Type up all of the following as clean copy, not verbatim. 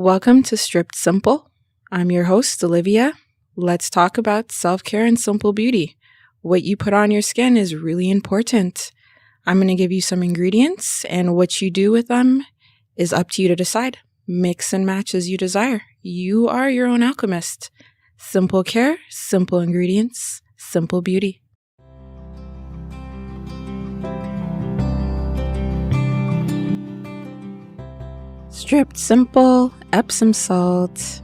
Welcome to Stripped Simple. I'm your host, Olivia. Let's talk about self-care and simple beauty. What you put on your skin is really important. I'm going to give you some ingredients, and what you do with them is up to you to decide. Mix and match as you desire. You are your own alchemist. Simple care, simple ingredients, simple beauty. Stripped Simple, Epsom Salt.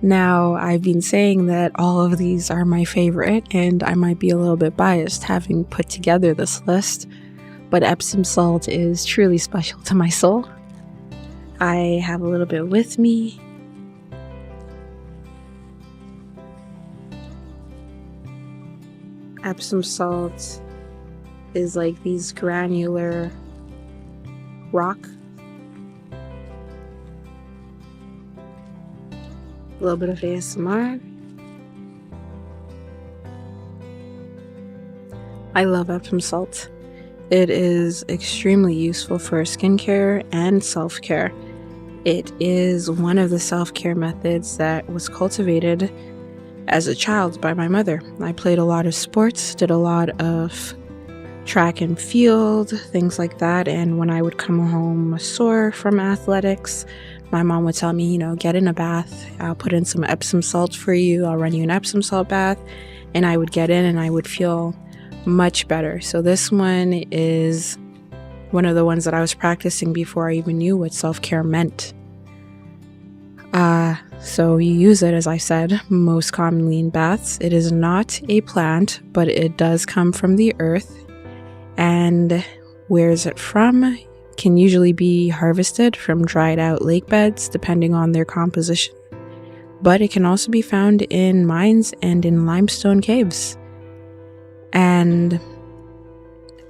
Now, I've been saying that all of these are my favorite, and I might be a little bit biased having put together this list, but Epsom Salt is truly special to my soul. I have a little bit with me. Epsom Salt is like these granular rock. A little bit of ASMR. I love Epsom salt. It is extremely useful for skincare and self-care. It is one of the self-care methods that was cultivated as a child by my mother. I played a lot of sports, did a lot of track and field, things like that, and when I would come home sore from athletics, my mom would tell me, get in a bath. I'll put in some Epsom salt for you. I'll run you an Epsom salt bath. And I would get in and I would feel much better. So this one is one of the ones that I was practicing before I even knew what self-care meant. So you use it, as I said, most commonly in baths. It is not a plant, but it does come from the earth. And where is it from? Can usually be harvested from dried out lake beds depending on their composition, but it can also be found in mines and in limestone caves. And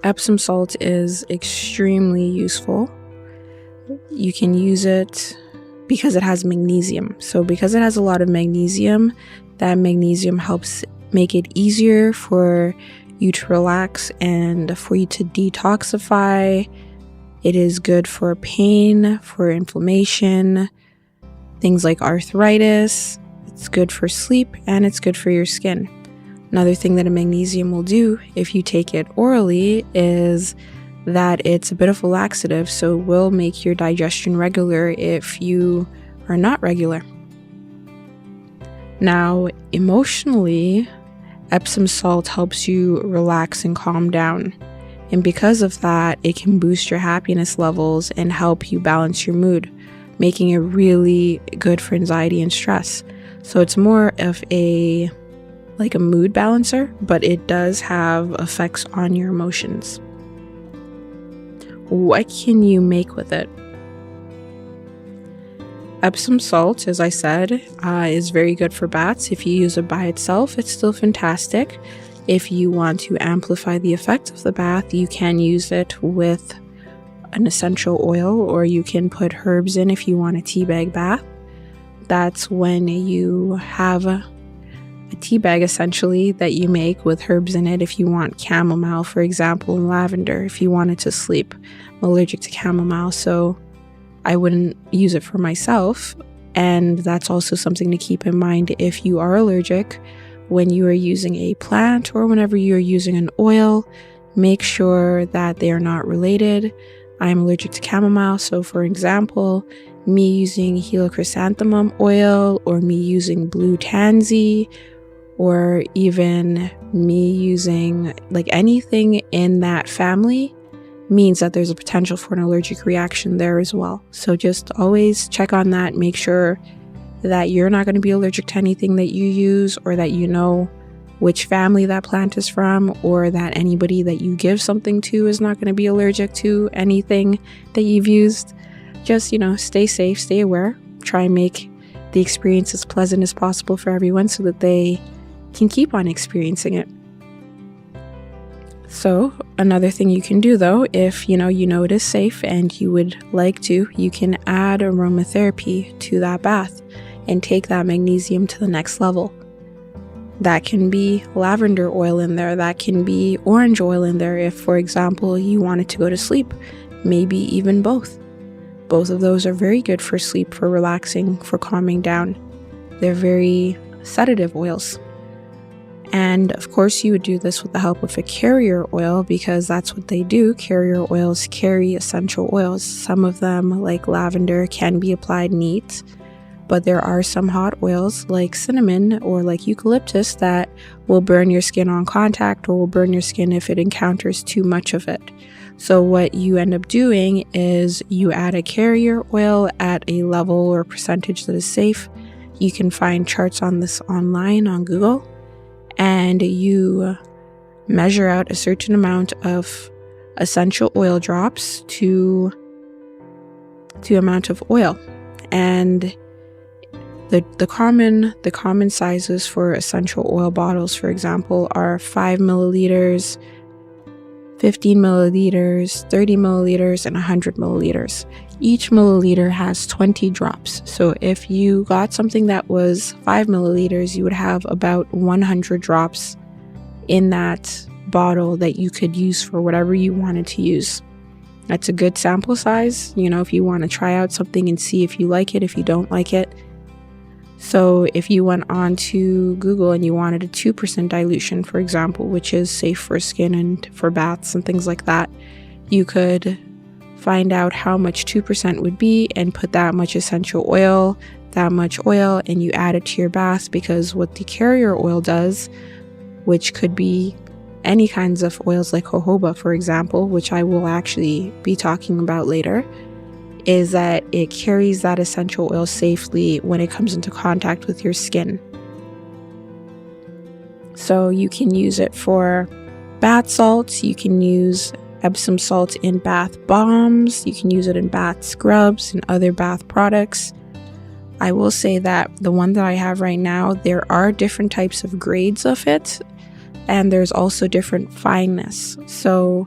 Epsom salt is extremely useful. You can use it because it has magnesium. So because it has a lot of magnesium, that magnesium helps make it easier for you to relax and for you to detoxify. It is good for pain, for inflammation, things like arthritis. It's good for sleep, and it's good for your skin. Another thing that a magnesium will do if you take it orally is that it's a bit of a laxative, so it will make your digestion regular if you are not regular. Now, emotionally, Epsom salt helps you relax and calm down. And because of that, it can boost your happiness levels and help you balance your mood, making it really good for anxiety and stress. So it's more of a mood balancer, but it does have effects on your emotions. What can you make with it? Epsom salt, as I said, is very good for baths. If you use it by itself, it's still fantastic. If you want to amplify the effect of the bath, you can use it with an essential oil, or you can put herbs in if you want a tea bag bath. That's when you have a tea bag essentially that you make with herbs in it. If you want chamomile, for example, and lavender, if you wanted to sleep. I'm allergic to chamomile, so I wouldn't use it for myself. And that's also something to keep in mind if you are allergic. When you are using a plant or whenever you are using an oil, make sure that they are not related. I'm allergic to chamomile, so for example, me using helichrysanthem oil, or me using blue tansy, or even me using anything in that family means that there's a potential for an allergic reaction there as well. So just always check on that. Make sure that you're not going to be allergic to anything that you use, or that you know which family that plant is from, or that anybody that you give something to is not going to be allergic to anything that you've used. Just, stay safe, stay aware, try and make the experience as pleasant as possible for everyone so that they can keep on experiencing it. So another thing you can do though, if you know it is safe and you would like to, you can add aromatherapy to that bath and take that magnesium to the next level. That can be lavender oil in there, that can be orange oil in there if, for example, you wanted to go to sleep, maybe even both. Both of those are very good for sleep, for relaxing, for calming down. They're very sedative oils. And of course, you would do this with the help of a carrier oil, because that's what they do. Carrier oils carry essential oils. Some of them, like lavender, can be applied neat, but there are some hot oils like cinnamon or like eucalyptus that will burn your skin on contact, or will burn your skin if it encounters too much of it. So what you end up doing is you add a carrier oil at a level or percentage that is safe. You can find charts on this online on Google, and you measure out a certain amount of essential oil drops to amount of oil. And the common sizes for essential oil bottles, for example, are 5 milliliters, 15 milliliters, 30 milliliters, and 100 milliliters. Each milliliter has 20 drops. So if you got something that was 5 milliliters, you would have about 100 drops in that bottle that you could use for whatever you wanted to use. That's a good sample size, if you want to try out something and see if you like it, if you don't like it. So if you went on to Google and you wanted a 2% dilution, for example, which is safe for skin and for baths and things like that, you could find out how much 2% would be and put that much essential oil, and you add it to your bath, because what the carrier oil does, which could be any kinds of oils like jojoba, for example, which I will actually be talking about later, is that it carries that essential oil safely when it comes into contact with your skin. So you can use it for bath salts, you can use Epsom salt in bath bombs, you can use it in bath scrubs and other bath products. I will say that the one that I have right now, there are different types of grades of it, and there's also different fineness. So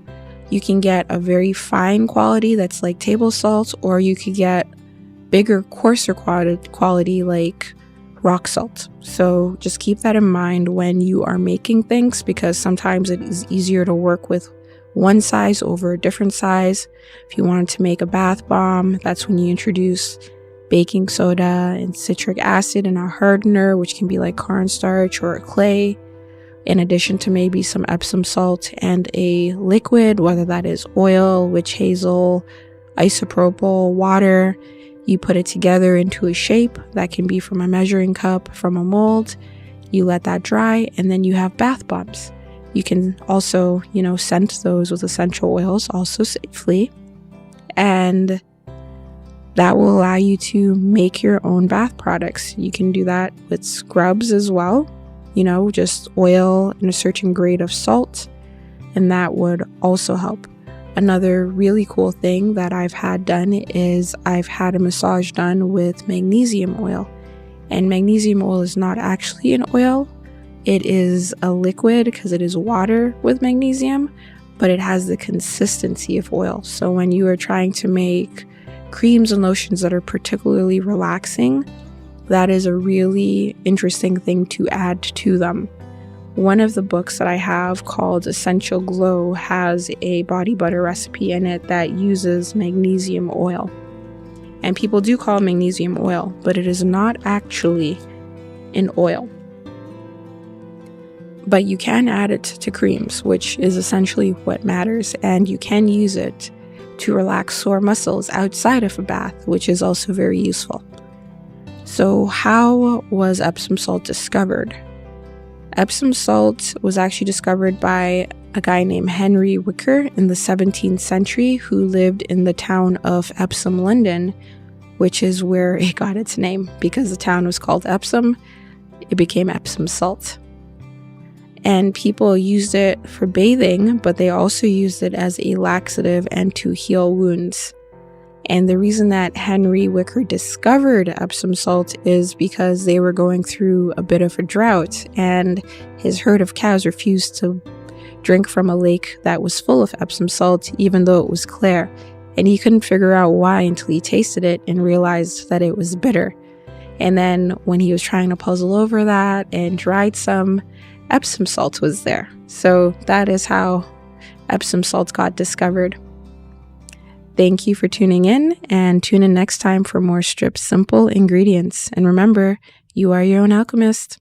you can get a very fine quality that's like table salt, or you could get bigger, coarser quality like rock salt. So just keep that in mind when you are making things, because sometimes it is easier to work with one size over a different size. If you wanted to make a bath bomb, that's when you introduce baking soda and citric acid and a hardener, which can be like cornstarch or a clay, in addition to maybe some Epsom salt and a liquid, whether that is oil, witch hazel, isopropyl, water. You put it together into a shape that can be from a measuring cup, from a mold. You let that dry, and then you have bath bombs. You can also, scent those with essential oils also safely. And that will allow you to make your own bath products. You can do that with scrubs as well. Just oil and a certain grade of salt, and that would also help. Another really cool thing that I've had done is I've had a massage done with magnesium oil. And magnesium oil is not actually an oil. It is a liquid because it is water with magnesium, but it has the consistency of oil. So when you are trying to make creams and lotions that are particularly relaxing, that is a really interesting thing to add to them. One of the books that I have called Essential Glow has a body butter recipe in it that uses magnesium oil. And people do call it magnesium oil, but it is not actually an oil. But you can add it to creams, which is essentially what matters, and you can use it to relax sore muscles outside of a bath, which is also very useful. So how was Epsom salt discovered? Epsom salt was actually discovered by a guy named Henry Wicker in the 17th century, who lived in the town of Epsom, London, which is where it got its name. Because the town was called Epsom, it became Epsom salt. And people used it for bathing, but they also used it as a laxative and to heal wounds. And the reason that Henry Wicker discovered Epsom salt is because they were going through a bit of a drought, and his herd of cows refused to drink from a lake that was full of Epsom salt, even though it was clear. And he couldn't figure out why until he tasted it and realized that it was bitter. And then when he was trying to puzzle over that and tried some, Epsom salt was there. So that is how Epsom salt got discovered. Thank you for tuning in, and tune in next time for more stripped simple ingredients. And remember, you are your own alchemist.